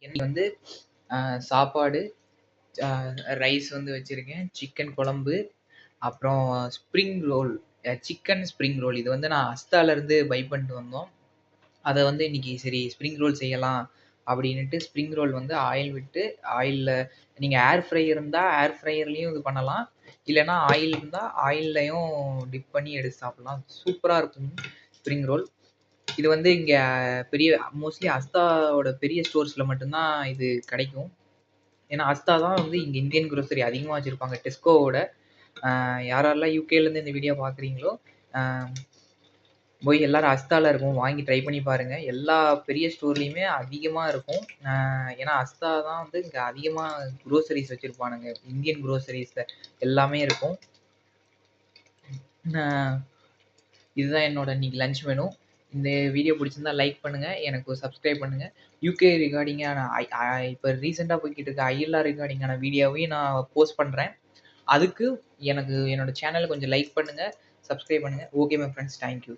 இன்னைக்கு வந்து சாப்பாடு, அ ரைஸ் வந்து வச்சிருக்கேன். சிக்கன் குழம்பு, அப்புறம் spring roll. Chicken spring roll. இது வந்து நான் அஸ்தாலருந்து பை பண்ணிட்டு வந்தோம். அத வந்து இன்னைக்கு சரி ஸ்ப்ரிங் ரோல் செய்யலாம் அப்படின்னுட்டு ஸ்ப்ரிங் ரோல் வந்து ஆயில் விட்டு, ஆயில்ல நீங்க ஏர் ஃப்ரையர் இருந்தா ஏர் ஃப்ரையர்லயும் இது பண்ணலாம். இல்லன்னா ஆயில் இருந்தா ஆயில்லயும் டிப் பண்ணி எடுத்து சாப்பிடலாம். சூப்பரா இருக்கும் ஸ்ப்ரிங் ரோல். இது வந்து இங்க பெரிய மோஸ்ட்லி அஸ்தாவோட பெரிய ஸ்டோர்ஸ்ல மட்டும் தான் இது கிடைக்கும். ஏன்னா அஸ்தா தான் வந்து இங்க இந்தியன் குரோசரி அதிகமா வச்சிருப்பாங்க டெஸ்கோவோட. யாரெல்லாம் யூகேலேருந்து இந்த வீடியோ பார்க்குறீங்களோ, அ போய் எல்லாரும் அஸ்தால இருக்கும். வாங்கி ட்ரை பண்ணி பாருங்க. எல்லா பெரிய ஸ்டோர்லயுமே அதிகமா இருக்கும். ஏன்னா அஸ்தா தான் வந்து இங்க அதிகமா குரோசரிஸ் வச்சிருப்பானுங்க. இந்தியன் குரோசரிஸ்ல எல்லாமே இருக்கும். அ இதுதான் என்னோட இன்னைக்கு லஞ்ச் மெனு. இந்த வீடியோ பிடிச்சிருந்தா லைக் பண்ணுங்க. எனக்கு சப்ஸ்கிரைப் பண்ணுங்க. யுகே ரிகார்டிங்கான இப்ப ரீசென்ட்டா போய்க்கிட்டு இருக்க ஐஎல்ஆர் ரிகார்டிங்கான வீடியோவையும் நான் போஸ்ட் பண்றேன். அதுக்கு எனக்கு என்னோட சேனல கொஞ்சம் லைக் பண்ணுங்க, சப்ஸ்கிரைப் பண்ணுங்க. Okay my friends. Thank you.